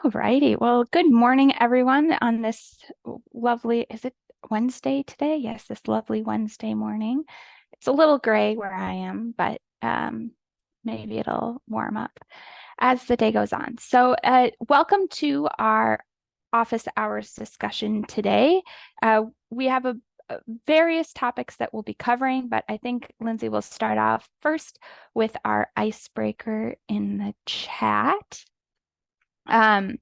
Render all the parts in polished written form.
Alrighty. Well, good morning, everyone, on this lovely, is it Wednesday today? Yes, this lovely Wednesday morning. It's a little gray where I am, but maybe it'll warm up as the day goes on. So, welcome to our office hours discussion today. We have various topics that we'll be covering, but I think Lindsay will start off first with our icebreaker in the chat. Um,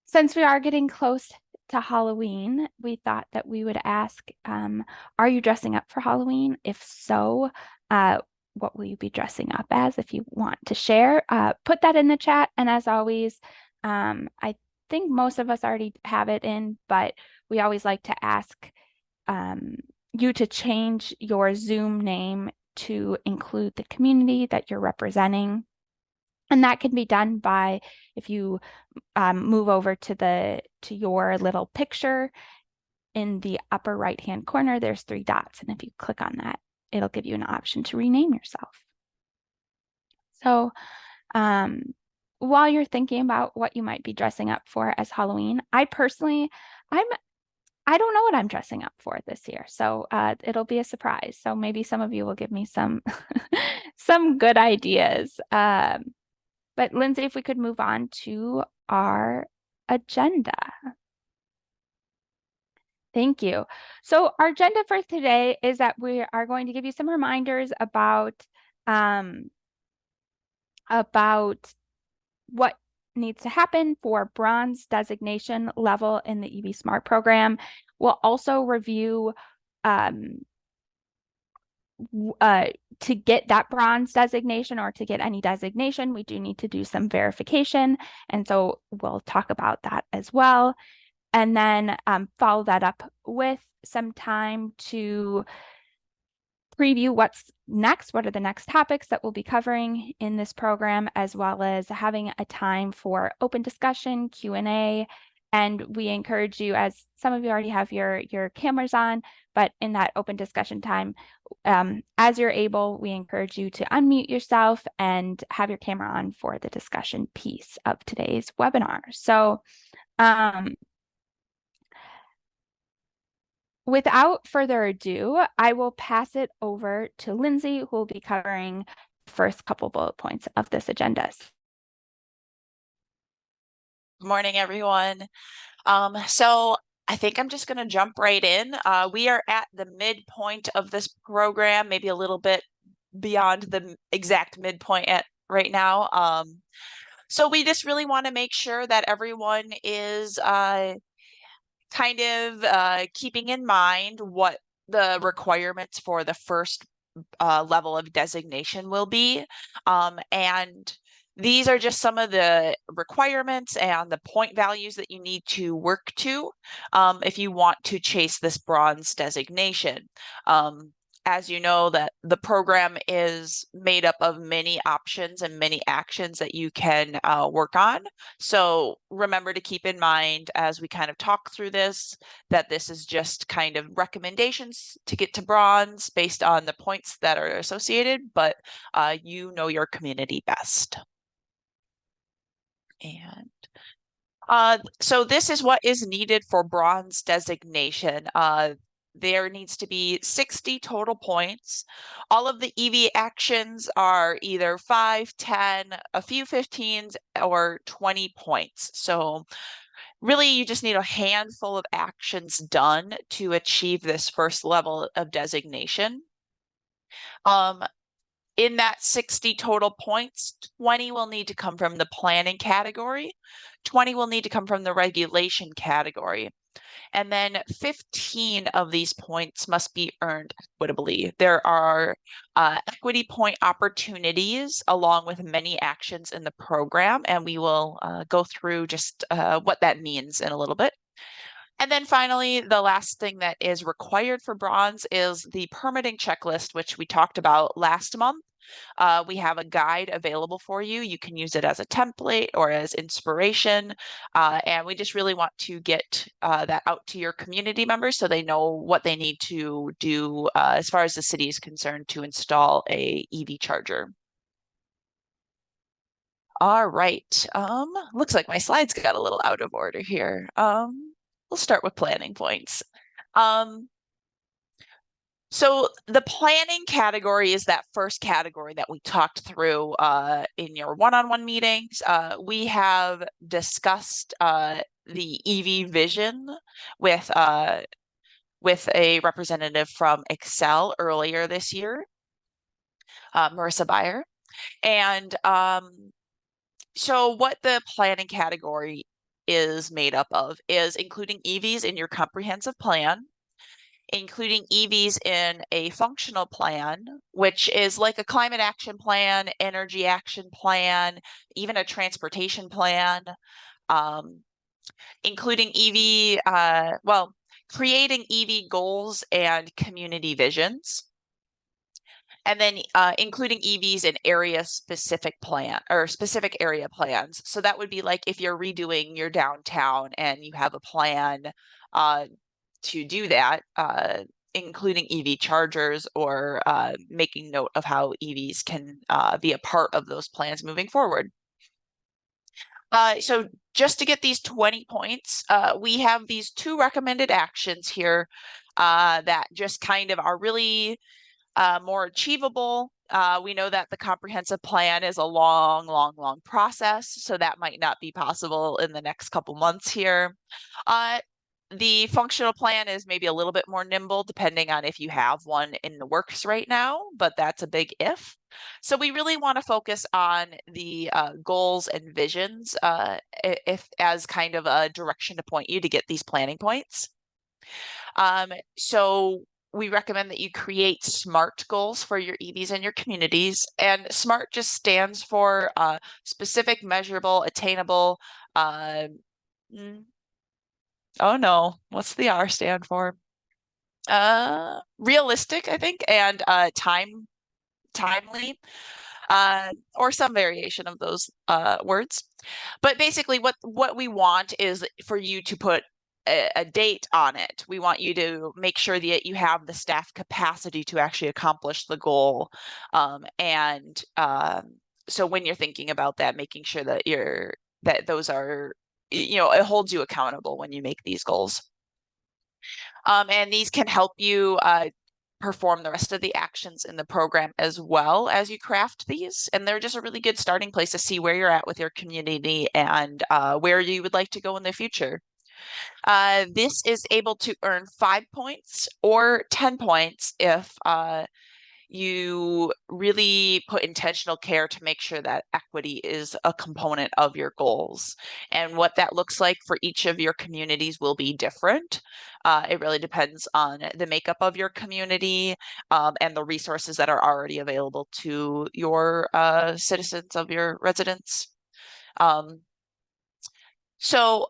since we are getting close to Halloween, we thought that we would ask, are you dressing up for Halloween? If so, what will you be dressing up as? If you want to share, put that in the chat. And as always, I think most of us already have it in, but we always like to ask you to change your Zoom name to include the community that you're representing. And that can be done by if you move over to your little picture in the upper right hand corner, there's 3 dots. And if you click on that, it'll give you an option to rename yourself. So while you're thinking about what you might be dressing up for as Halloween, I personally, I don't know what I'm dressing up for this year. So it'll be a surprise. So maybe some of you will give me some some good ideas. But Lindsay, if we could move on to our agenda. Thank you. So our agenda for today is that we are going to give you some reminders about what needs to happen for bronze designation level in the EV Smart program. We'll also review to get that bronze designation or to get any designation, we do need to do some verification. And so we'll talk about that as well. And then follow that up with some time to preview what's next, what are the next topics that we'll be covering in this program, as well as having a time for open discussion, Q&A. And we encourage you, as some of you already have your cameras on, but in that open discussion time, as you're able, we encourage you to unmute yourself and have your camera on for the discussion piece of today's webinar. So without further ado, I will pass it over to Lindsay, who will be covering the first couple bullet points of this agenda. Good morning, everyone. So I think I'm just going to jump right in. We are at the midpoint of this program, maybe a little bit beyond the exact midpoint at right now. So we just really want to make sure that everyone is kind of keeping in mind what the requirements for the first level of designation will be. And these are just some of the requirements and the point values that you need to work to if you want to chase this bronze designation. As you know, that the program is made up of many options and many actions that you can work on. So remember to keep in mind as we kind of talk through this, that this is just kind of recommendations to get to bronze based on the points that are associated, but you know your community best. And so this is what is needed for bronze designation. There needs to be 60 total points. All of the EV actions are either 5, 10, a few 15s, or 20 points. So really, you just need a handful of actions done to achieve this first level of designation. In that 60 total points, 20 will need to come from the planning category, 20 will need to come from the regulation category, and then 15 of these points must be earned equitably. There are equity point opportunities along with many actions in the program, and we will go through just what that means in a little bit. And then finally, the last thing that is required for bronze is the permitting checklist, which we talked about last month. We have a guide available for you. You can use it as a template or as inspiration. And we just really want to get that out to your community members so they know what they need to do as far as the city is concerned to install a EV charger. All right. Looks like my slides got a little out of order here. We'll start with planning points. Um, so the planning category is that first category that we talked through in your one-on-one meetings. We have discussed the EV vision with a representative from Excel earlier this year, Marissa Beyer. And so what the planning category is made up of is including EVs in your comprehensive plan, including EVs in a functional plan, which is like a climate action plan, energy action plan, even a transportation plan, um, including creating EV goals and community visions. And then including EVs in area specific plan or specific area plans. So that would be like if you're redoing your downtown and you have a plan to do that, including EV chargers or making note of how EVs can be a part of those plans moving forward. So just to get these 20 points, we have these two recommended actions here that just kind of are really more achievable. We know that the comprehensive plan is a long process, so that might not be possible in the next couple months here. The functional plan is maybe a little bit more nimble depending on if you have one in the works right now, but that's a big if. So we really want to focus on the goals and visions if as kind of a direction to point you to get these planning points. So we recommend that you create SMART goals for your EVs and your communities. And SMART just stands for specific, measurable, attainable. Oh no, what's the R stand for? Realistic, I think, and timely, or some variation of those words. But basically, what we want is for you to put a date on it. We want you to make sure that you have the staff capacity to actually accomplish the goal. So when you're thinking about that, making sure that those are, it holds you accountable when you make these goals. And these can help you perform the rest of the actions in the program as well as you craft these. And they're just a really good starting place to see where you're at with your community and where you would like to go in the future. This is able to earn 5 points or 10 points if you really put intentional care to make sure that equity is a component of your goals. And what that looks like for each of your communities will be different. It really depends on the makeup of your community and the resources that are already available to your citizens of your residents. So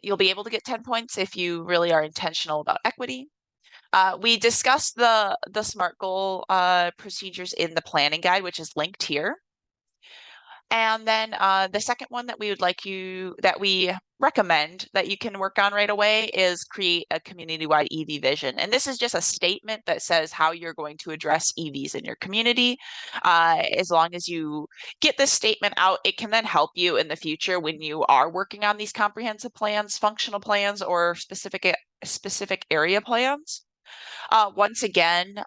you'll be able to get 10 points if you really are intentional about equity. We discussed the SMART goal procedures in the planning guide, which is linked here. And then the second one that we recommend that you can work on right away is create a community-wide EV vision. And this is just a statement that says how you're going to address EVs in your community. As long as you get this statement out, it can then help you in the future when you are working on these comprehensive plans, functional plans, or specific area plans. Once again,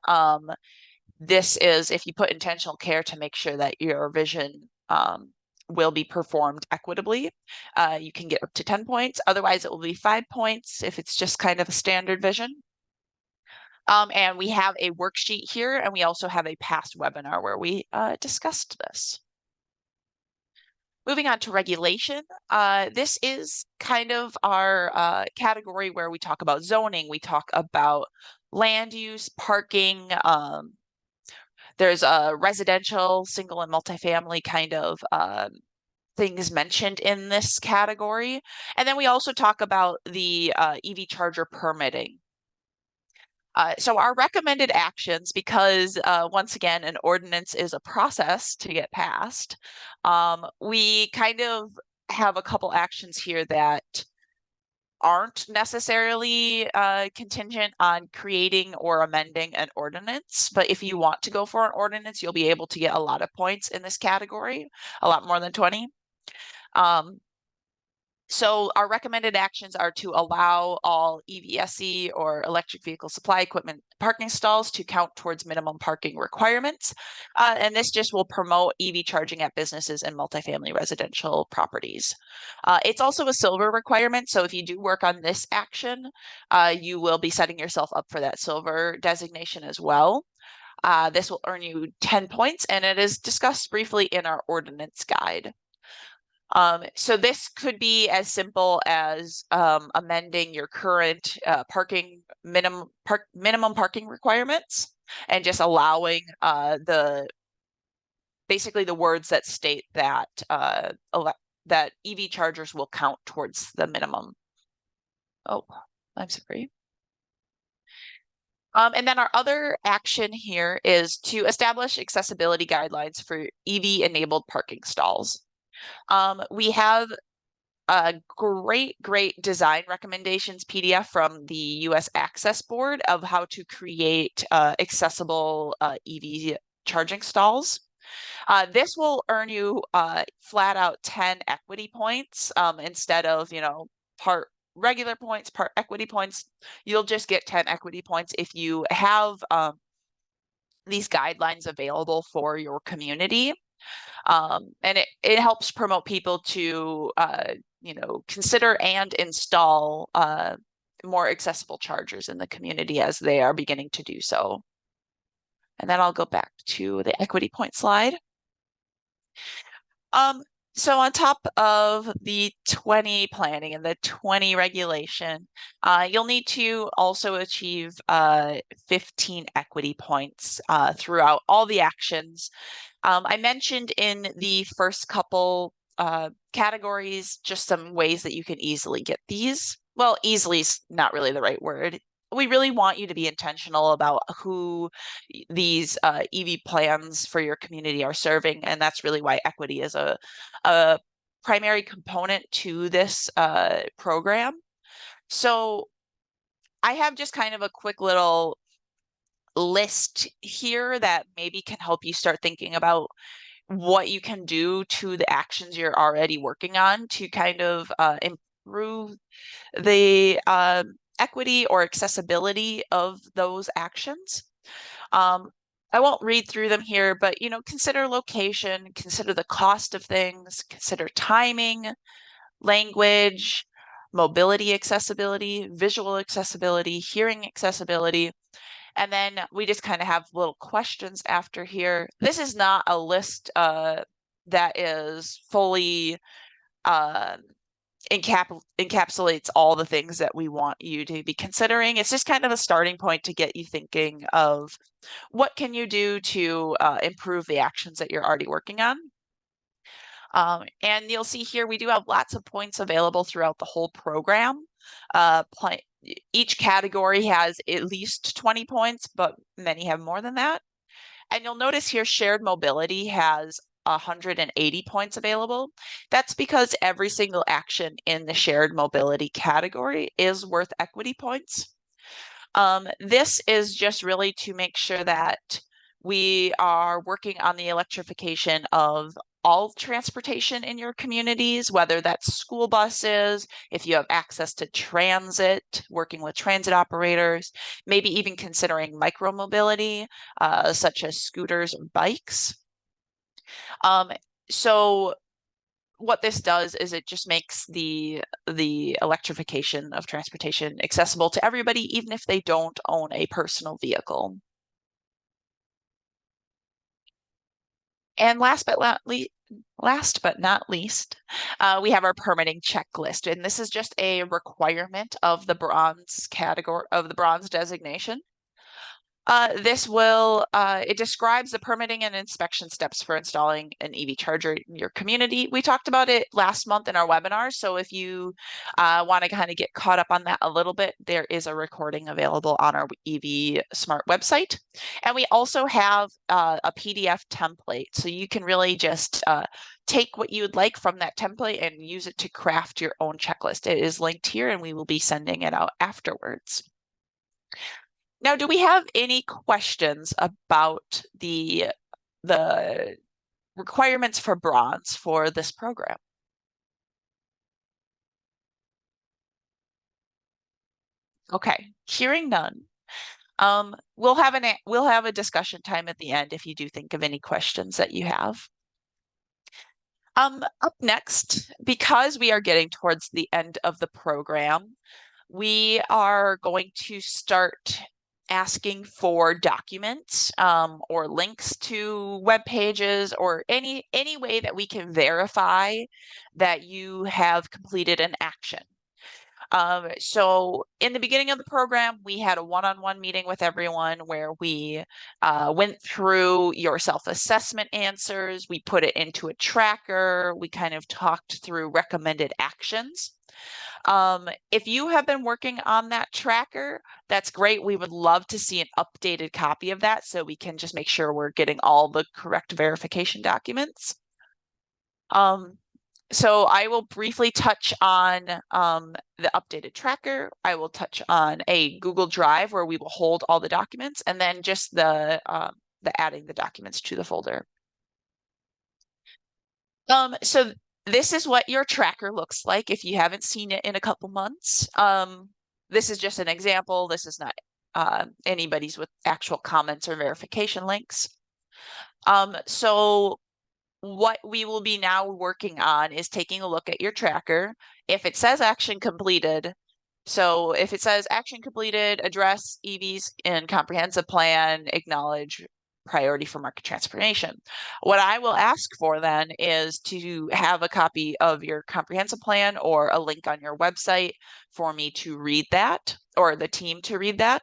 this is if you put intentional care to make sure that your vision will be performed equitably. You can get up to 10 points. Otherwise, it will be 5 points if it's just kind of a standard vision. And we have a worksheet here, and we also have a past webinar where we discussed this. Moving on to regulation, this is kind of our category where we talk about zoning, we talk about land use, parking, there's a residential, single and multifamily kind of things mentioned in this category. And then we also talk about the EV charger permitting. So our recommended actions, because once again, an ordinance is a process to get passed, we kind of have a couple actions here that aren't necessarily contingent on creating or amending an ordinance. But if you want to go for an ordinance, you'll be able to get a lot of points in this category, a lot more than 20. So our recommended actions are to allow all EVSE or electric vehicle supply equipment parking stalls to count towards minimum parking requirements. And this just will promote EV charging at businesses and multifamily residential properties. It's also a silver requirement. So if you do work on this action, you will be setting yourself up for that silver designation as well. This will earn you 10 points, and it is discussed briefly in our ordinance guide. So this could be as simple as amending your current minimum parking requirements and just allowing basically the words that state that that EV chargers will count towards the minimum. Oh, I'm sorry. And then our other action here is to establish accessibility guidelines for EV-enabled parking stalls. We have a great design recommendations PDF from the US Access Board of how to create accessible EV charging stalls. This will earn you flat out 10 equity points instead of, part regular points, part equity points. You'll just get 10 equity points if you have these guidelines available for your community. And it helps promote people to, consider and install more accessible chargers in the community as they are beginning to do so. And then I'll go back to the equity point slide. So on top of the 20 planning and the 20 regulation, you'll need to also achieve 15 equity points throughout all the actions. I mentioned in the first couple categories just some ways that you can easily get these. Well, easily is not really the right word. We really want you to be intentional about who these EV plans for your community are serving, and that's really why equity is a primary component to this program. So I have just kind of a quick little list here that maybe can help you start thinking about what you can do to the actions you're already working on to kind of improve the equity or accessibility of those actions. I won't read through them here, but consider location, consider the cost of things, consider timing, language, mobility accessibility, visual accessibility, hearing accessibility. And then we just kind of have little questions after here. This is not a list that is fully encapsulates all the things that we want you to be considering. It's just kind of a starting point to get you thinking of what can you do to improve the actions that you're already working on. And you'll see here we do have lots of points available throughout the whole program. Each category has at least 20 points, but many have more than that. And you'll notice here shared mobility has 180 points available. That's because every single action in the shared mobility category is worth equity points. This is just really to make sure that we are working on the electrification of all transportation in your communities, whether that's school buses, if you have access to transit, working with transit operators, maybe even considering micromobility, such as scooters or bikes. So what this does is it just makes the electrification of transportation accessible to everybody, even if they don't own a personal vehicle. And last but not least, we have our permitting checklist, and this is just a requirement of the bronze category of the bronze designation. It describes the permitting and inspection steps for installing an EV charger in your community. We talked about it last month in our webinar, so if you want to kind of get caught up on that a little bit, there is a recording available on our EV Smart website. And we also have a PDF template, so you can really just take what you would like from that template and use it to craft your own checklist. It is linked here, and we will be sending it out afterwards. Now, do we have any questions about the requirements for bronze for this program? Okay, hearing none. We'll have a discussion time at the end if you do think of any questions that you have. Up next, because we are getting towards the end of the program, we are going to start asking for documents or links to web pages or any way that we can verify that you have completed an action. So in the beginning of the program, we had a one-on-one meeting with everyone where we went through your self-assessment answers. We put it into a tracker. We kind of talked through recommended actions. If you have been working on that tracker, that's great. We would love to see an updated copy of that so we can just make sure we're getting all the correct verification documents. So I will briefly touch on the updated tracker. I will touch on a Google Drive where we will hold all the documents, and then just the adding the documents to the folder. So this is what your tracker looks like if you haven't seen it in a couple months. This is just an example. This is not anybody's with actual comments or verification links. So what we will be now working on is taking a look at your tracker. If it says action completed, so if it says action completed, address EVs in comprehensive plan, acknowledge priority for market transformation. What I will ask for then is to have a copy of your comprehensive plan or a link on your website for me to read that, or the team to read that.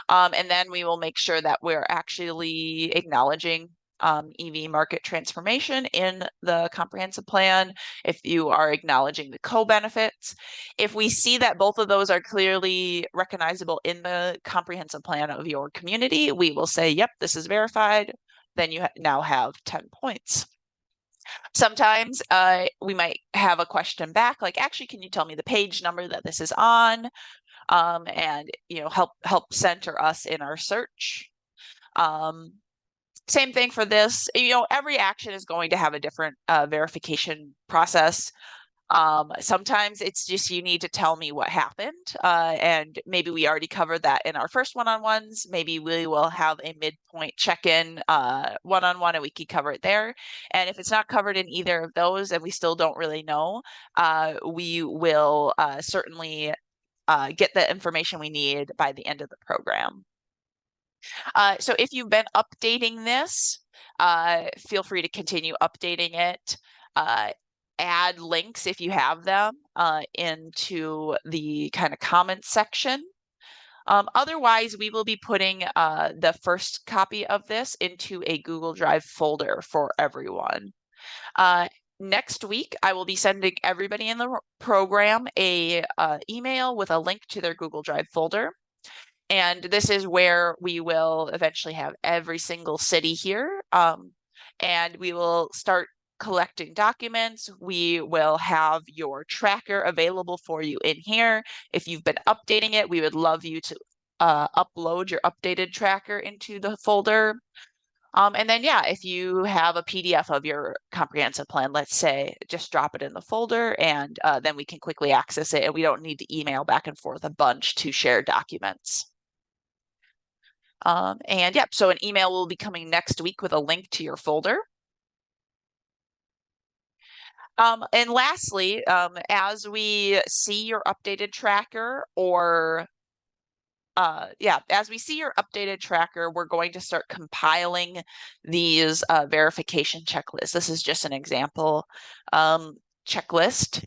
And then we will make sure that we're actually acknowledging EV market transformation in the comprehensive plan, if you are acknowledging the co-benefits. If we see that both of those are clearly recognizable in the comprehensive plan of your community, we will say, yep, this is verified. Then you now have 10 points. Sometimes we might have a question back, like, actually, can you tell me the page number that this is on? And help center us in our search. Same thing for this. Every action is going to have a different verification process. Sometimes it's just you need to tell me what happened, and maybe we already covered that in our first one-on-ones. Maybe we will have a midpoint check-in one-on-one and we can cover it there. And if it's not covered in either of those and we still don't really know, we will certainly get the information we need by the end of the program. So if you've been updating this, feel free to continue updating it. Add links if you have them into the kind of comments section. Otherwise, we will be putting the first copy of this into a Google Drive folder for everyone. Next week, I will be sending everybody in the program a email with a link to their Google Drive folder. And this is where we will eventually have every single city here. And we will start collecting documents. We will have your tracker available for you in here. If you've been updating it, we would love you to upload your updated tracker into the folder. And then, yeah, if you have a PDF of your comprehensive plan, let's say, just drop it in the folder and then we can quickly access it and we don't need to email back and forth a bunch to share documents. And yeah, so an email will be coming next week with a link to your folder. And lastly, as we see your updated tracker as we see your updated tracker, we're going to start compiling these verification checklists. This is just an example checklist,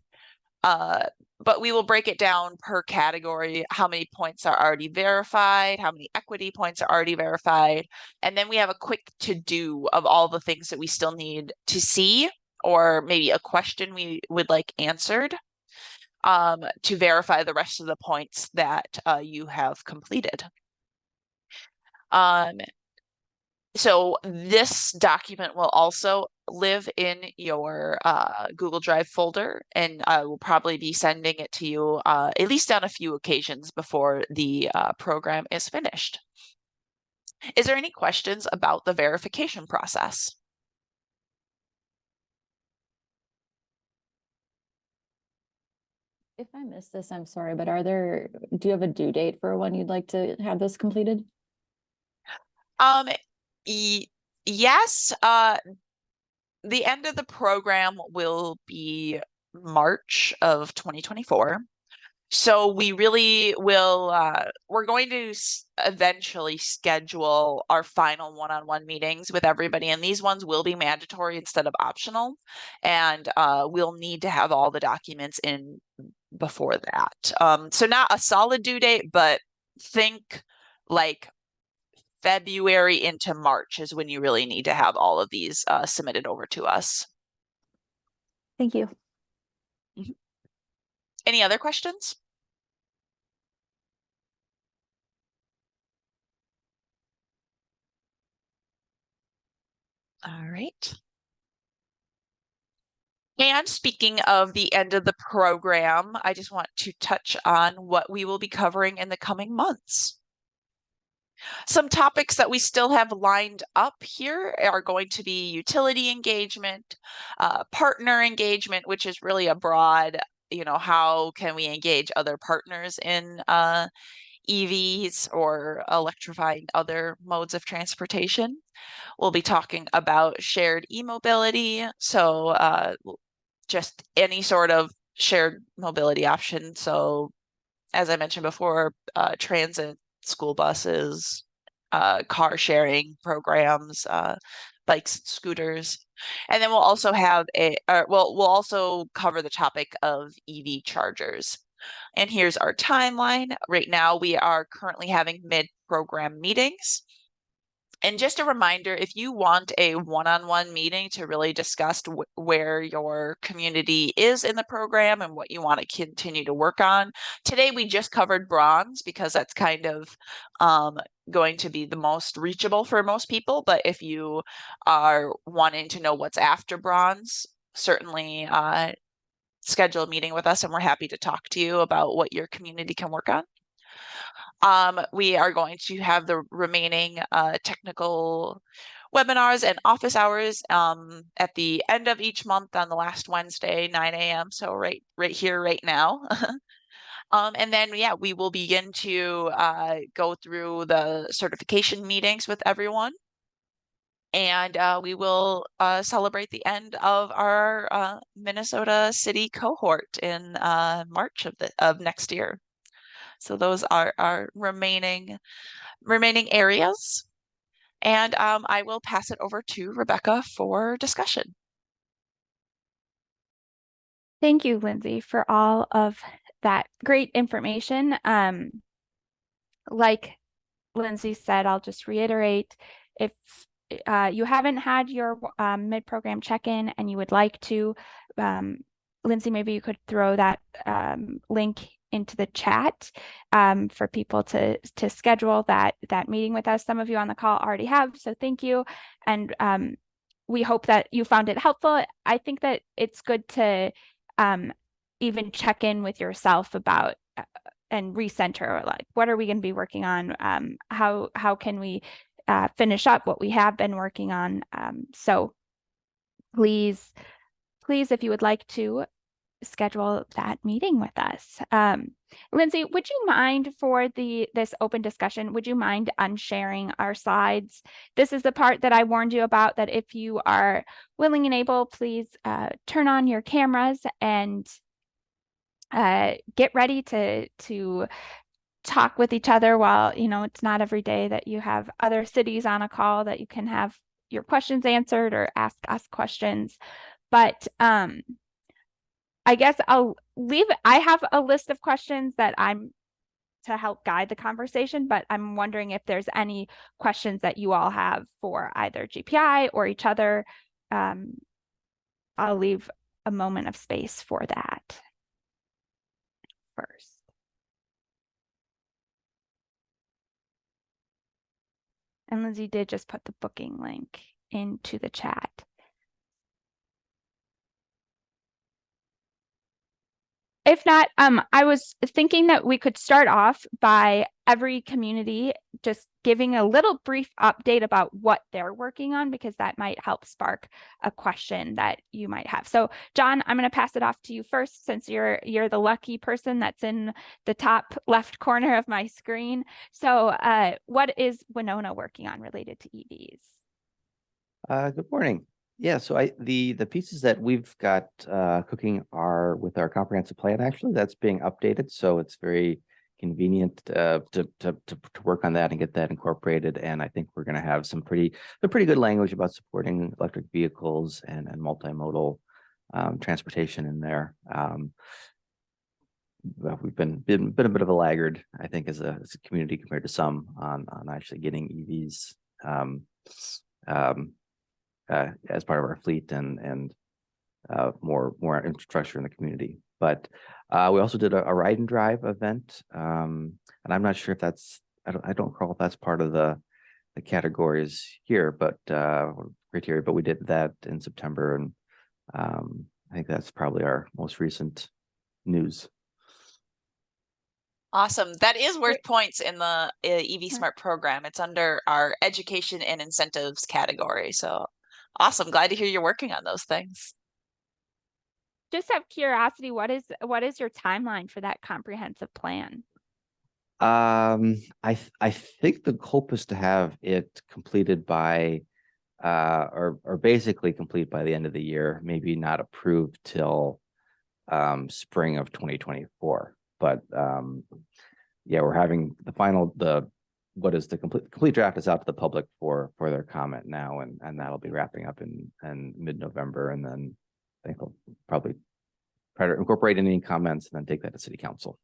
but we will break it down per category, how many points are already verified, how many equity points are already verified, and then we have a quick to-do of all the things that we still need to see, or maybe a question we would like answered to verify the rest of the points that you have completed. So this document will also live in your Google Drive folder, and I will probably be sending it to you at least on a few occasions before the program is finished. Is there any questions about the verification process? If I missed this, I'm sorry, but do you have a due date for when you'd like to have this completed? Um, y yes, the end of the program will be March of 2024. So we really will, we're going to eventually schedule our final one-on-one meetings with everybody, and these ones will be mandatory instead of optional. And we'll need to have all the documents in before that. So not a solid due date, but think like February into March is when you really need to have all of these submitted over to us. Thank you. Mhm. Any other questions? All right. And speaking of the end of the program, I just want to touch on what we will be covering in the coming months. Some topics that we still have lined up here are going to be utility engagement, partner engagement, which is really a broad, how can we engage other partners in EVs or electrifying other modes of transportation. We'll be talking about shared e-mobility. So just any sort of shared mobility option. So as I mentioned before, transit, school buses, car sharing programs, bikes, scooters. And then we'll also have we'll also cover the topic of EV chargers. And here's our timeline. Right now, we are currently having mid-program meetings. And just a reminder, if you want a one-on-one meeting to really discuss where your community is in the program and what you want to continue to work on. Today, we just covered bronze because that's kind of going to be the most reachable for most people. But if you are wanting to know what's after bronze, certainly schedule a meeting with us and we're happy to talk to you about what your community can work on. We are going to have the remaining technical webinars and office hours at the end of each month on the last Wednesday, 9 a.m. So right here, right now. And then, yeah, we will begin to go through the certification meetings with everyone. And we will celebrate the end of our Minnesota City cohort in March of next year. So those are our remaining areas. And I will pass it over to Rebecca for discussion. Thank you, Lindsay, for all of that great information. Like Lindsay said, I'll just reiterate, if you haven't had your mid-program check-in and you would like to, Lindsay, maybe you could throw that link into the chat for people to schedule that meeting with us. Some of you on the call already have, so thank you. And we hope that you found it helpful. I think that it's good to even check in with yourself about and recenter, like what are we going to be working on? How can we finish up what we have been working on? So please, if you would like to schedule that meeting with us. Lindsay, would you mind for this open discussion, would you mind unsharing our slides? This is the part that I warned you about, that if you are willing and able, please turn on your cameras and get ready to talk with each other while, it's not every day that you have other cities on a call that you can have your questions answered or ask us questions. But I guess I have a list of questions that I'm to help guide the conversation, but I'm wondering if there's any questions that you all have for either GPI or each other. I'll leave a moment of space for that first. And Lindsay did just put the booking link into the chat. If not, I was thinking that we could start off by every community just giving a little brief update about what they're working on, because that might help spark a question that you might have. So, John, I'm going to pass it off to you first, since you're the lucky person that's in the top left corner of my screen. So, what is Winona working on related to EVs? Good morning. Yeah, so the pieces that we've got cooking are with our comprehensive plan. Actually, that's being updated, so it's very convenient to work on that and get that incorporated. And I think we're going to have some pretty good language about supporting electric vehicles and multimodal transportation in there. Well, we've been a bit of a laggard, I think, as a community compared to some on actually getting EVs. As part of our fleet and more infrastructure in the community. But we also did a ride and drive event, and I'm not sure if that's I don't recall if that's part of the categories here, but criteria. But we did that in September, and I think that's probably our most recent news. Awesome. That is worth points in the EV Yeah. Smart program. It's under our education and incentives category. So awesome. Glad to hear you're working on those things. Just out of curiosity, what is your timeline for that comprehensive plan? I think the hope is to have it completed by or basically complete by the end of the year, maybe not approved till spring of 2024. But yeah, we're having the complete draft is out to the public for their comment now, and that'll be wrapping up in mid-November, and then I think we'll probably try to incorporate any comments and then take that to City Council.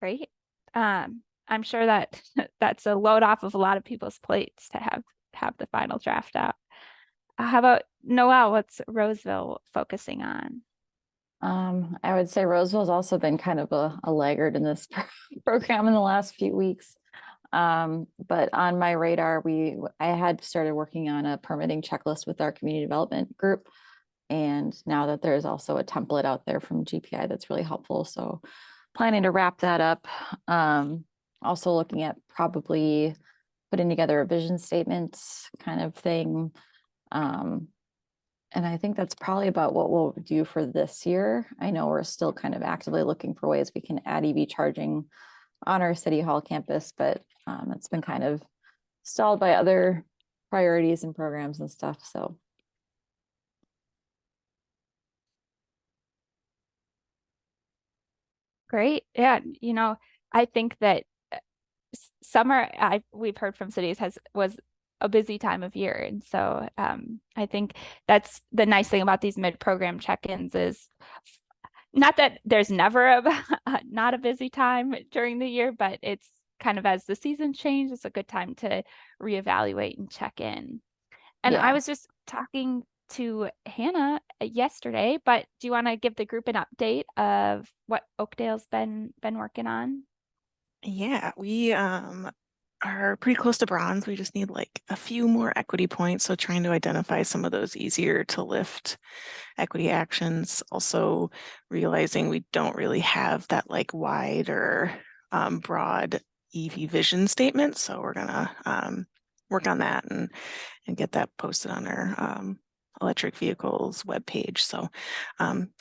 Great. I'm sure that that's a load off of a lot of people's plates to have the final draft out. How about Noelle? What's Roseville focusing on? I would say Roseville's also been kind of a laggard in this program in the last few weeks. But on my radar, I had started working on a permitting checklist with our community development group. And now that there's also a template out there from GPI that's really helpful. So planning to wrap that up. Also looking at probably putting together a vision statement kind of thing. And I think that's probably about what we'll do for this year. I know we're still kind of actively looking for ways we can add EV charging on our City Hall campus, but it's been kind of stalled by other priorities and programs and stuff. So. Great. Yeah, I think that summer, we've heard from cities, was a busy time of year. And so I think that's the nice thing about these mid-program check-ins is not that there's never not a busy time during the year, but it's kind of as the season changes, it's a good time to reevaluate and check in. And I was just talking to Hannah yesterday, but do you want to give the group an update of what Oakdale's been working on? Yeah, we are pretty close to bronze. We just need like a few more equity points. So trying to identify some of those easier to lift equity actions. Also realizing we don't really have that like wide or broad EV vision statement. So we're gonna work on that and get that posted on our electric vehicles webpage. So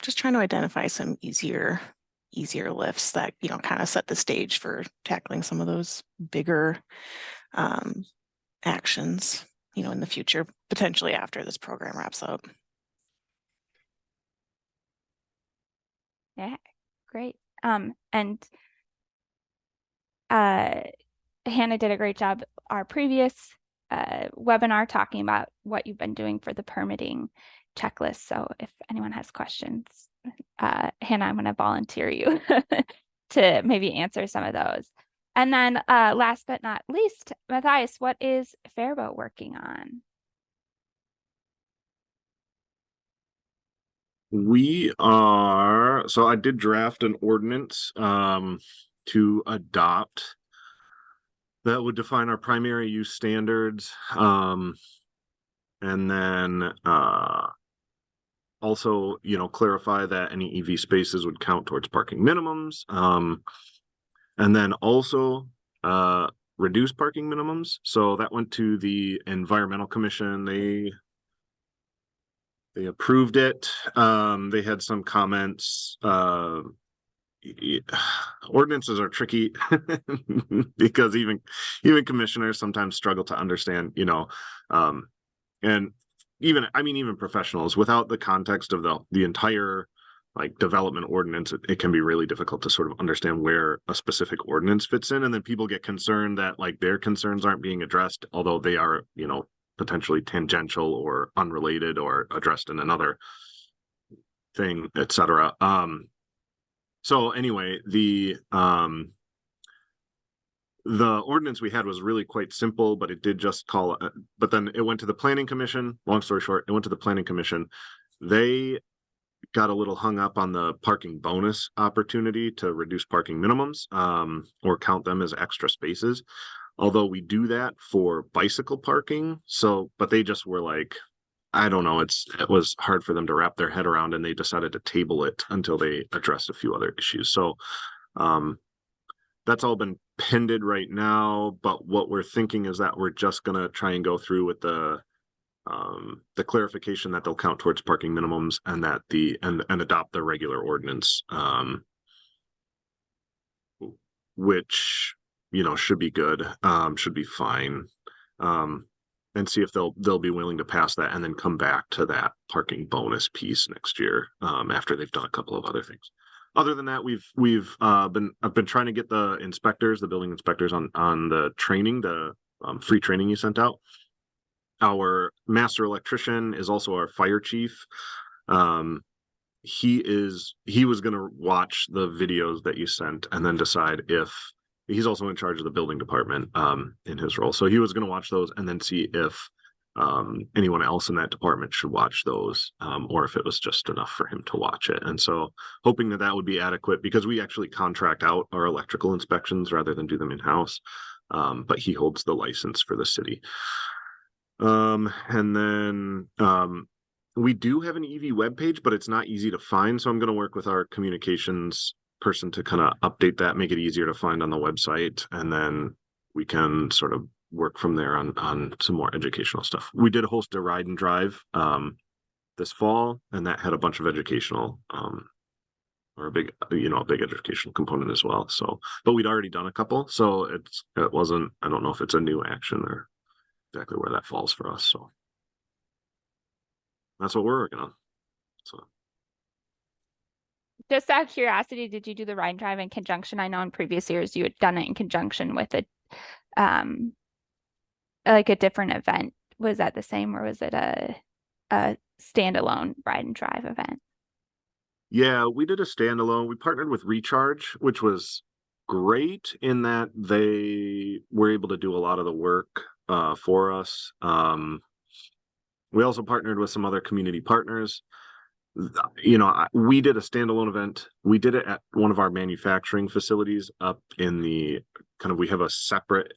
just trying to identify some easier lifts that kind of set the stage for tackling some of those bigger actions in the future, potentially after this program wraps up. Yeah, great. And Hannah did a great job our previous webinar talking about what you've been doing for the permitting checklist. So if anyone has questions, Hannah, I'm going to volunteer you to maybe answer some of those. And then last but not least, Matthias, what is Fairboat working on? So I did draft an ordinance to adopt that would define our primary use standards. And then also, clarify that any EV spaces would count towards parking minimums. And then also reduce parking minimums. So that went to the Environmental Commission. They approved it. They had some comments. Ordinances are tricky because even commissioners sometimes struggle to understand, and even professionals without the context of the entire like development ordinance, it can be really difficult to sort of understand where a specific ordinance fits in, and then people get concerned that like their concerns aren't being addressed, although they are, potentially tangential or unrelated or addressed in another thing, etc. So anyway, the ordinance we had was really quite simple, but it did just but then it went to the planning commission. Long story short, it went to the planning commission. They got a little hung up on the parking bonus opportunity to reduce parking minimums, or count them as extra spaces. Although we do that for bicycle parking. But they just were like, I don't know. It was hard for them to wrap their head around, and they decided to table it until they addressed a few other issues. So that's all been pended right now. But what we're thinking is that we're just gonna try and go through with the clarification that they'll count towards parking minimums, and that and adopt the regular ordinance, which should be good, should be fine. And see if they'll be willing to pass that and then come back to that parking bonus piece next year, after they've done a couple of other things. Other than that, I've been trying to get the building inspectors on the training, the free training you sent out. Our master electrician is also our fire chief. He was going to watch the videos that you sent and then decide if he's also in charge of the building department, in his role. So he was going to watch those and then see if anyone else in that department should watch those, or if it was just enough for him to watch it. And so hoping that would be adequate, because we actually contract out our electrical inspections rather than do them in-house. But he holds the license for the city. And then we do have an EV webpage, but it's not easy to find. So I'm going to work with our communications person to kind of update that, make it easier to find on the website, and then we can sort of work from there on some more educational stuff. We did host a ride and drive this fall, and that had a bunch of educational or a big educational component as well. So, but we'd already done a couple, so it wasn't, I don't know if it's a new action or exactly where that falls for us. So that's what we're working on. So Just out of curiosity, did you do the ride and drive in conjunction? I know in previous years you had done it in conjunction with like a different event. Was that the same, or was it a standalone ride and drive event? Yeah, we did a standalone. We partnered with Recharge, which was great in that they were able to do a lot of the work for us. We also partnered with some other community partners. We did a standalone event. We did it at one of our manufacturing facilities up in the we have a separate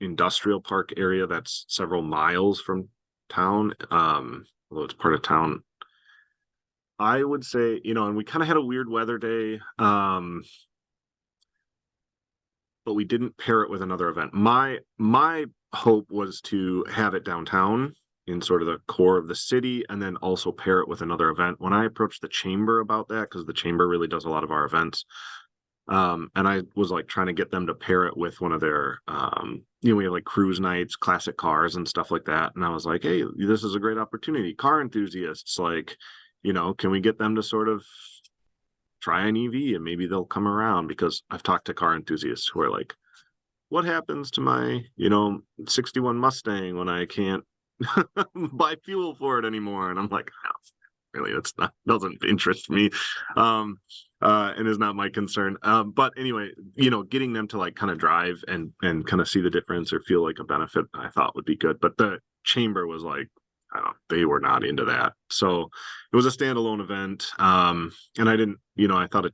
industrial park area that's several miles from town. Although it's part of town, I would say, and we kind of had a weird weather day. But we didn't pair it with another event. My hope was to have it downtown in sort of the core of the city, and then also pair it with another event. When I approached the chamber about that, because the chamber really does a lot of our events, and I was like trying to get them to pair it with one of their, we have like cruise nights, classic cars and stuff like that. And I was like, hey, this is a great opportunity. Car enthusiasts, like, can we get them to sort of try an EV and maybe they'll come around? Because I've talked to car enthusiasts who are like, what happens to my, 61 Mustang when I can't buy fuel for it anymore? And I'm like, oh, really, doesn't interest me, and is not my concern. But anyway, getting them to like kind of drive and kind of see the difference or feel like a benefit, I thought would be good. But the chamber was like, they were not into that. So it was a standalone event. And I didn't, I thought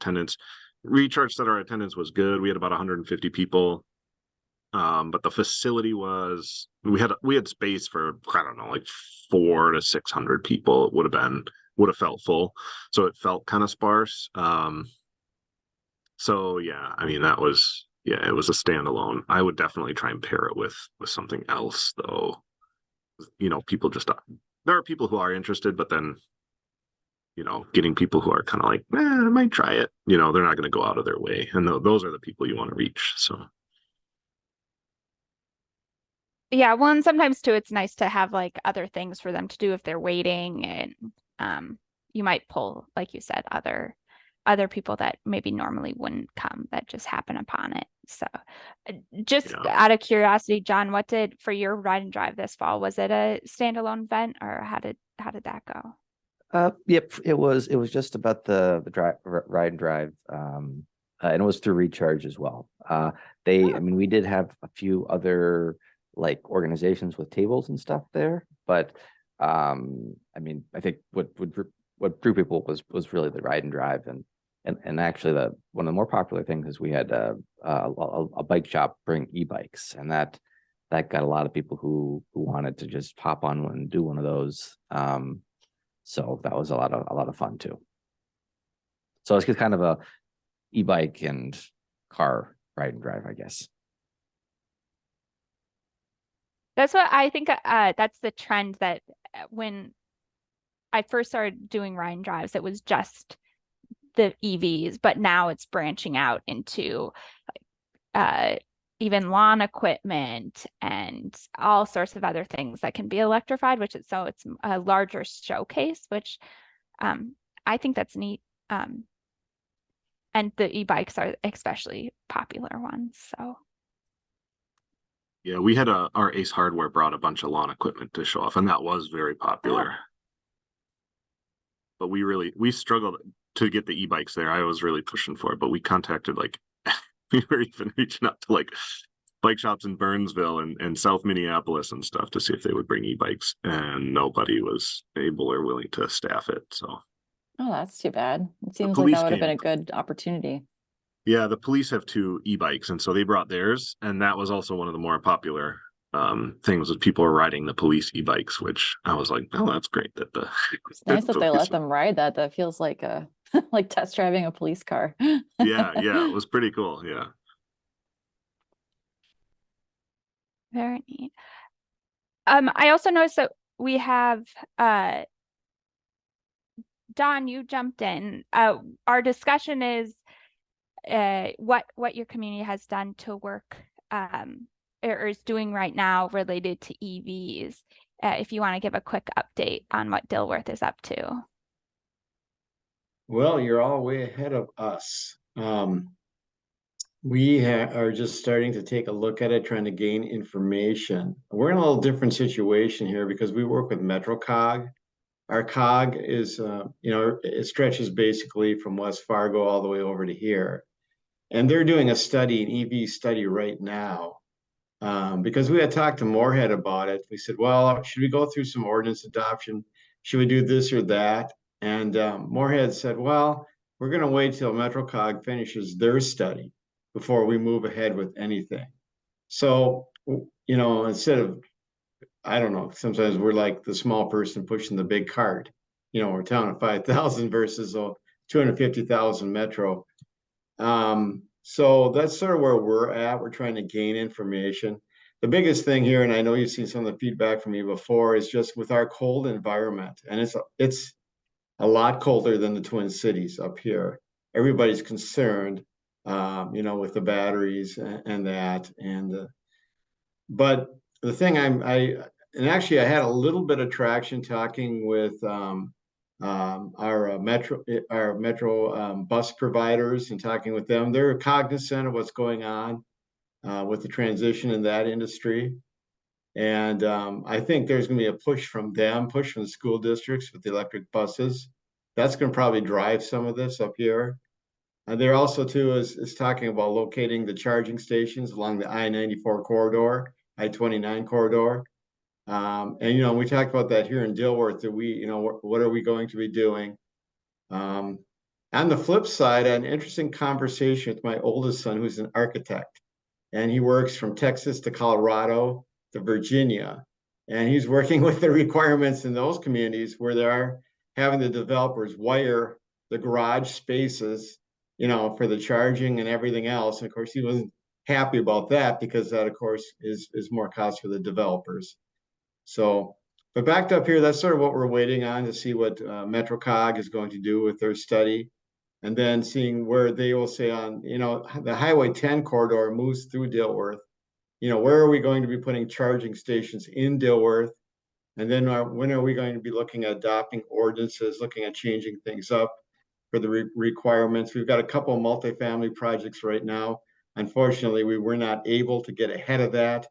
Recharge said our attendance was good. We had about 150 people. But the facility we had space for, I don't know, like 400 to 600 people. It would have been would have felt full. So it felt kind of sparse. So yeah, I mean, that was, yeah, it was a standalone. I would definitely try and pair it with something else though. You know, people just, there are people who are interested, but then, you know, getting people who are kind of like, I might try it. You know, they're not going to go out of their way. And those are the people you want to reach. So Yeah, well, and sometimes too, it's nice to have like other things for them to do if they're waiting, and you might pull, like you said, other people that maybe normally wouldn't come that just happen upon it. So just yeah. out of curiosity, John, what did for your ride and drive this fall? Was it a standalone event or how did that go? Yep, it was just about the ride and drive, and it was through Recharge as well. I mean, we did have a few other like organizations with tables and stuff there, but I mean, I think what drew people was really the ride and drive, and actually the one of the more popular things is we had a bike shop bring e-bikes, and that got a lot of people who wanted to just hop on one and do one of those. So that was a lot of fun too. So it's kind of a e-bike and car ride and drive, I guess. That's what I think. That's the trend that when I first started doing ride and drives, it was just the EVs, but now it's branching out into uh, even lawn equipment and all sorts of other things that can be electrified, it's a larger showcase, which I think that's neat. And the e-bikes are especially popular ones. So Yeah, we had our Ace Hardware brought a bunch of lawn equipment to show off, and that was very popular. But we struggled to get the e-bikes there. I was really pushing for it, but we contacted like we were even reaching out to like bike shops in Burnsville and South Minneapolis and stuff to see if they would bring e-bikes, and nobody was able or willing to staff it. So, Oh, that's too bad. It the seems like that police would have been came. a good opportunity. Yeah, the police have 2 e-bikes, and so they brought theirs, and that was also one of the more popular things was people were riding the police e-bikes, which I was like, oh, that's great that the It's nice that they police. let them ride that. That feels like a like test driving a police car. Yeah, it was pretty cool. Yeah. very neat. I also noticed that we have Don, you jumped in. Our discussion is what your community has done to work or is doing right now related to EVs. If you want to give a quick update on what Dilworth is up to. Well, you're all way ahead of us. We are just starting to take a look at it, trying to gain information. We're in a little different situation here because we work with MetroCog. Our cog is, it stretches basically from West Fargo all the way over to here. And they're doing a study, an EV study right now. Because we had talked to Moorhead about it. We said, well, should we go through some ordinance adoption? Should we do this or that? And Moorhead said, well, we're going to wait till MetroCog finishes their study before we move ahead with anything. So, instead of, I don't know, sometimes we're like the small person pushing the big cart. We're town of 5,000 versus 250,000 Metro. So that's sort of where we're at. We're trying to gain information. The biggest thing here, and I know you've seen some of the feedback from me before, is just with our cold environment. And it's a lot colder than the Twin Cities up here. Everybody's concerned, with the batteries and that. But the thing and actually I had a little bit of traction talking with our metro bus providers and talking with them. They're cognizant of what's going on with the transition in that industry. And I think there's going to be a push from the school districts with the electric buses. That's going to probably drive some of this up here. And there also too is talking about locating the charging stations along the I-94 corridor, I-29 corridor. And we talked about that here in Dilworth, that what are we going to be doing? On the flip side, an interesting conversation with my oldest son, who's an architect, and he works from Texas to Colorado to Virginia. And he's working with the requirements in those communities where there are having the developers wire the garage spaces, you know, for the charging and everything else. And of course, he wasn't happy about that because that, of course, is more cost for the developers. So, but backed up here, that's sort of what we're waiting on to see what MetroCog is going to do with their study. And then seeing where they will say on, you know, the Highway 10 corridor moves through Dilworth. You know, where are we going to be putting charging stations in Dilworth? And then when are we going to be looking at adopting ordinances, looking at changing things up for the requirements? We've got a couple of multifamily projects right now. Unfortunately, we were not able to get ahead of that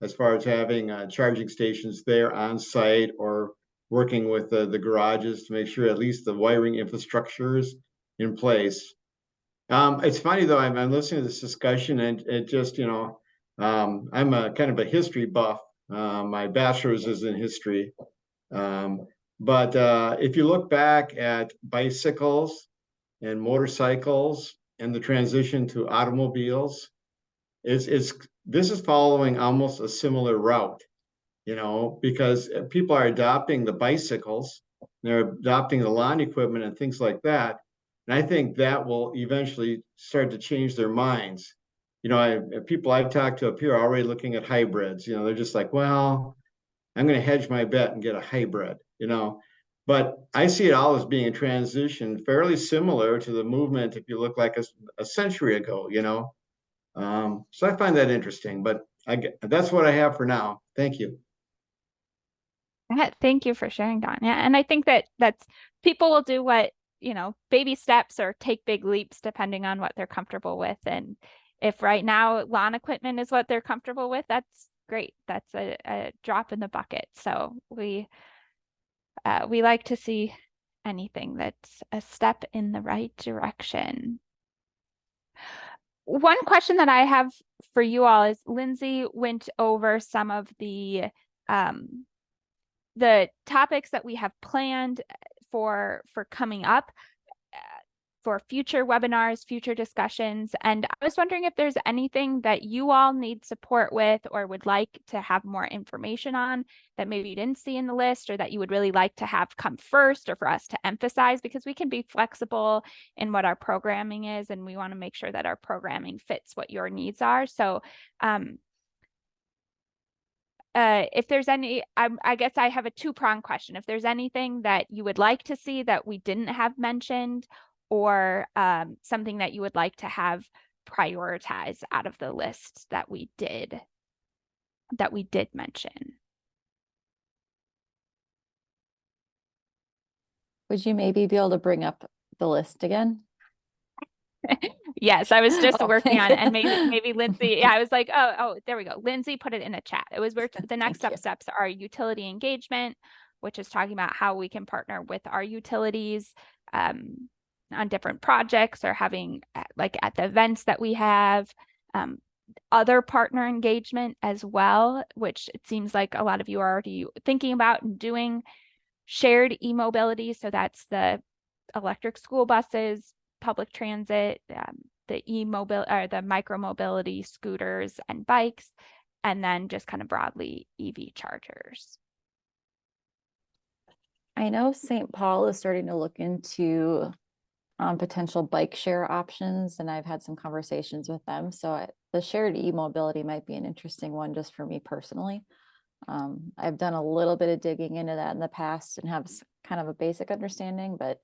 as far as having charging stations there on site or working with the garages to make sure at least the wiring infrastructure is in place. It's funny though, I'm listening to this discussion and it just, you know, I'm a kind of a history buff. My bachelor's is in history. But if you look back at bicycles and motorcycles and the transition to automobiles, this is following almost a similar route, you know, because people are adopting the bicycles, they're adopting the lawn equipment and things like that. And I think that will eventually start to change their minds. You know, people I've talked to up here are already looking at hybrids. You know, they're just like, well, I'm going to hedge my bet and get a hybrid, you know. But I see it all as being a transition fairly similar to the movement if you look like a century ago, you know. So I find that interesting, but that's what I have for now. Thank you. Yeah, thank you for sharing, Don. Yeah, and I think that's people will do what, you know, baby steps or take big leaps depending on what they're comfortable with. And if right now lawn equipment is what they're comfortable with, that's great. That's a drop in the bucket. So we like to see anything that's a step in the right direction. One question that I have for you all is Lindsay went over some of the topics that we have planned for coming up for future webinars, future discussions. And I was wondering if there's anything that you all need support with or would like to have more information on that maybe you didn't see in the list or that you would really like to have come first or for us to emphasize, because we can be flexible in what our programming is and we want to make sure that our programming fits what your needs are. So if there's any, I guess I have a two-pronged question. If there's anything that you would like to see that we didn't have mentioned, or something that you would like to have prioritized out of the list that we did mention. Would you maybe be able to bring up the list again? Yes, I was just working on it, and maybe Lindsay. Yeah, I was like, oh, there we go. Lindsay put it in a chat. It was where the next steps are utility engagement, which is talking about how we can partner with our utilities on different projects or having like at the events that we have. Other partner engagement as well, which it seems like a lot of you are already thinking about and doing. Shared e-mobility, so that's the electric school buses, public transit, the e-mobility or the micro-mobility scooters and bikes, and then just kind of broadly EV chargers. I know St. Paul is starting to look into potential bike share options, and I've had some conversations with them. So the shared e-mobility might be an interesting one just for me personally. I've done a little bit of digging into that in the past and have kind of a basic understanding, but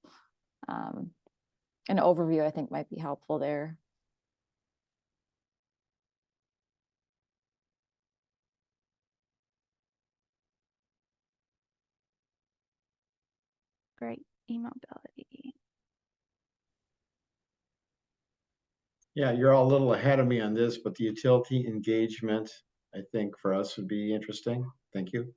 an overview I think might be helpful there. Great, e-mobility. Yeah, you're all a little ahead of me on this, but the utility engagement, I think for us would be interesting. Thank you.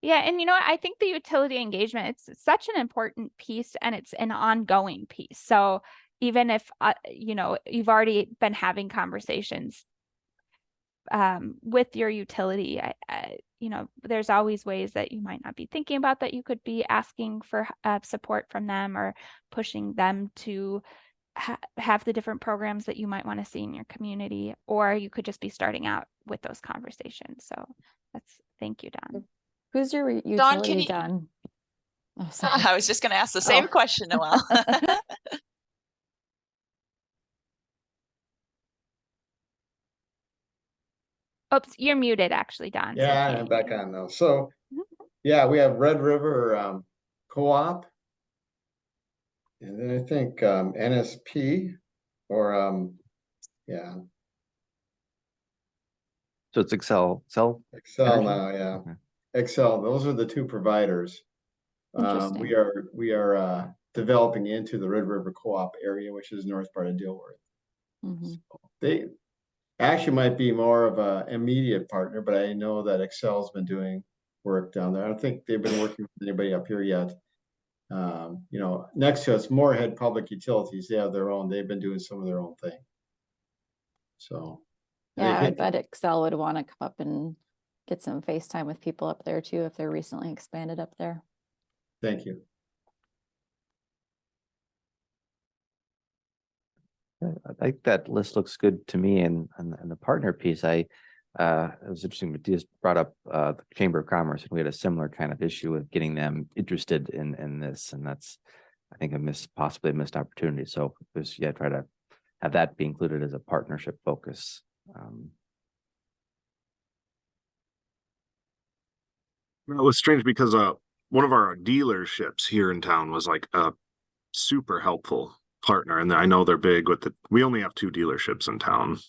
Yeah, and you know what? I think the utility engagement, it's such an important piece and it's an ongoing piece. So even if, you know, you've already been having conversations with your utility, you know, there's always ways that you might not be thinking about that you could be asking for support from them or pushing them to have the different programs that you might want to see in your community, or you could just be starting out with those conversations. So Thank you, Don. Who's your Dawn, can utility, you? Don? Oh, sorry. I was just going to ask the same Oh. question, Noelle. Oops, you're muted actually, Don. So I Yeah, can't I'm hear back you. on now. So, yeah, we have Red River Co-op, and then I think NSP or yeah, So it's Excel Excel Energy? now, yeah. Okay. Excel, those are the two providers. Interesting. We are developing into the Red River Co-op area, which is north part of Dilworth. Mhm. They actually might be more of a immediate partner, but I know that Excel's been doing work down there. I don't think they've been working with anybody up here yet. Next to us, Moorhead Public Utilities, they have their own, they've been doing some of their own thing. So, Yeah, I and bet Excel would want to come up and get some FaceTime with people up there too if they're recently expanded up there. thank you. I think that list looks good to me, and the partner piece, it was interesting. Matthias brought up the Chamber of Commerce, and we had a similar kind of issue with getting them interested in this, and that's, I think, possibly a missed opportunity. So there's, yeah, try to have that be included as a partnership focus. It was strange because one of our dealerships here in town was like a super helpful partner, and I know they're big with we only have two dealerships in town,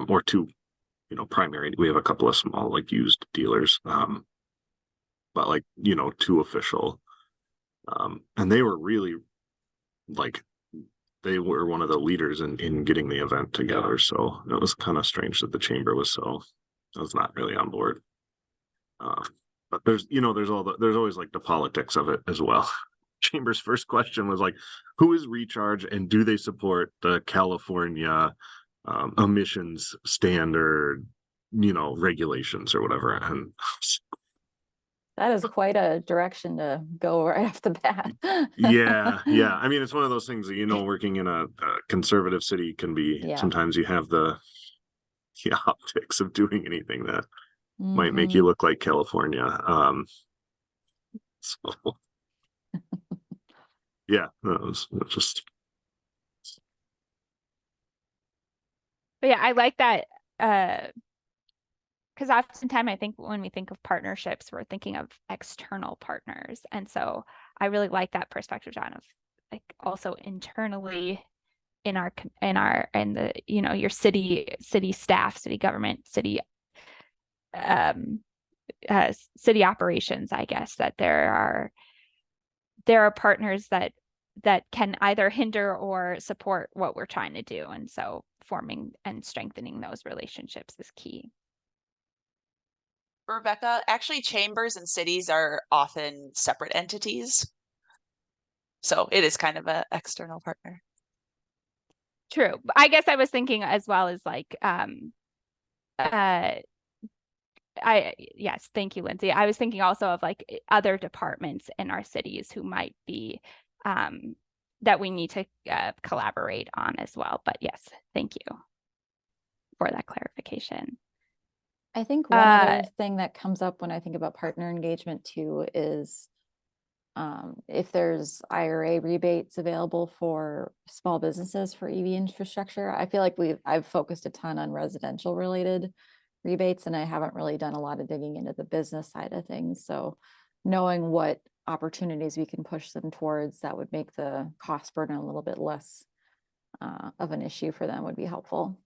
or two, primary. We have a couple of small like used dealers, but like two official, and they were really like they were one of the leaders in getting the event together. So it was kind of strange that the chamber was not really on board. Uh, but there's always like the politics of it as well. Chamber's first question was like, who is Recharge and do they support the California emissions standard, regulations or whatever? And That is quite a direction to go right off the bat. yeah. I mean, it's one of those things that, working in a conservative city can be, Yeah. sometimes you have the optics of doing anything that might make Mhm. you look like California. So yeah, that was just. But yeah, I like that because oftentimes I think when we think of partnerships, we're thinking of external partners. And so I really like that perspective, John, of like also internally in the, your city staff, city government, um city operations, I guess, that there are partners that can either hinder or support what we're trying to do. And so forming and strengthening those relationships is key. Rebecca, actually, chambers and cities are often separate entities. So it is kind of an external partner. True. I guess I was thinking as well as like, yes, thank you, Lindsay. I was thinking also of like other departments in our cities who might be, that we need to collaborate on as well. But yes, thank you for that clarification. I think one other thing that comes up when I think about partner engagement too is if there's IRA rebates available for small businesses for EV infrastructure. I feel like I've focused a ton on residential related rebates, and I haven't really done a lot of digging into the business side of things. So knowing what opportunities we can push them towards that would make the cost burden a little bit less of an issue for them would be helpful.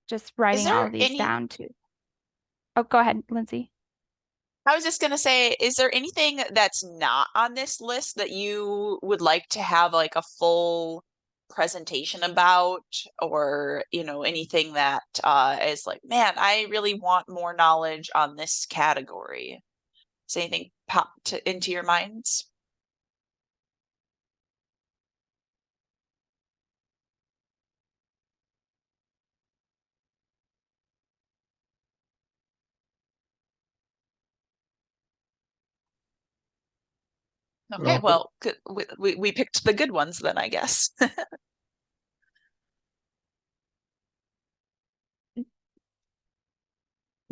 Just writing all there these any down too. Oh, go ahead, Lindsay. I was just going to say, is there anything that's not on this list that you would like to have like a full presentation about, or, anything that is like, man, I really want more knowledge on this category? Does anything pop into your minds? Okay, well, we picked the good ones then, I guess.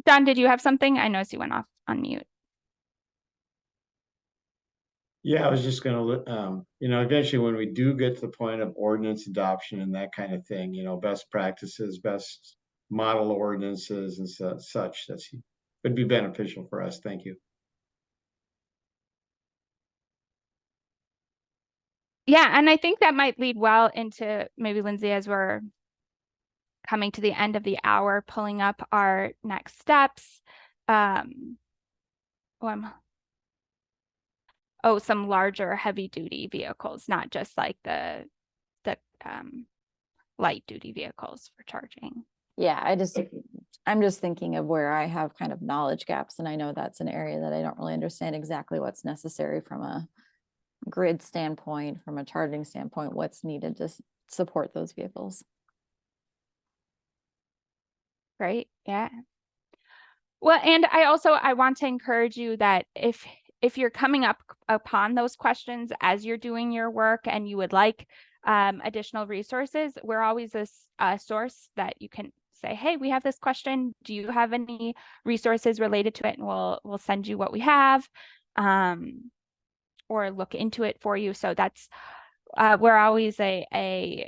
Don, did you have something? I noticed you went off on mute. Yeah, I was just gonna, eventually when we do get to the point of ordinance adoption and that kind of thing, best practices, best model ordinances and such, would be beneficial for us. Thank you. Yeah, and I think that might lead well into maybe, Lindsay, as we're coming to the end of the hour, pulling up our next steps. Some larger heavy duty vehicles, not just like the light duty vehicles for charging. Yeah, I'm just thinking of where I have kind of knowledge gaps, and I know that's an area that I don't really understand exactly what's necessary from a grid standpoint, from a charging standpoint, what's needed to support those vehicles. Right. Yeah. Well, and I want to encourage you that if you're coming up upon those questions as you're doing your work and you would like additional resources, we're always a source that you can say, hey, we have this question. Do you have any resources related to it? And we'll send you what we have, or look into it for you. So that's we're always a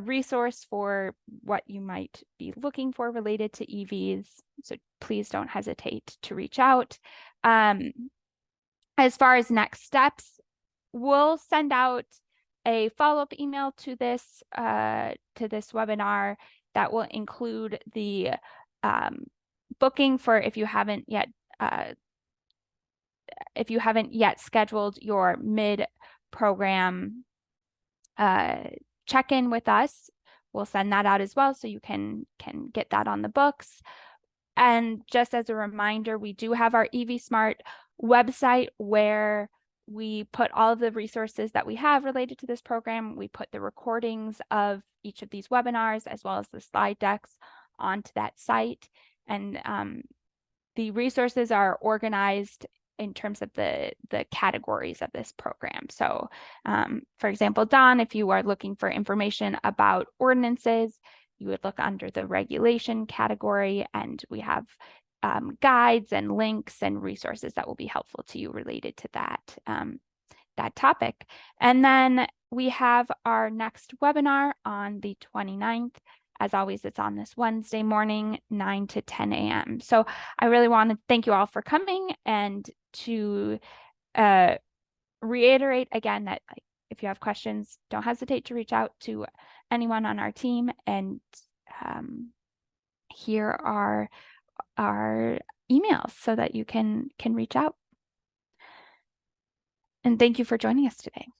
resource for what you might be looking for related to EVs. So please don't hesitate to reach out. As far as next steps, we'll send out a follow-up email to this webinar that will include the booking for if you haven't yet scheduled your mid-program check-in with us. We'll send that out as well, so you can get that on the books. And just as a reminder, we do have our EV Smart website where we put all of the resources that we have related to this program. We put the recordings of each of these webinars as well as the slide decks onto that site. And the resources are organized in terms of the categories of this program. So for example, Don, if you are looking for information about ordinances, you would look under the regulation category, and we have guides and links and resources that will be helpful to you related to that topic. And then we have our next webinar on the 29th. As always, it's on this Wednesday morning, 9 to 10 a.m. So I really want to thank you all for coming, and to reiterate again that if you have questions, don't hesitate to reach out to anyone on our team. And here are our emails so that you can reach out. And thank you for joining us today.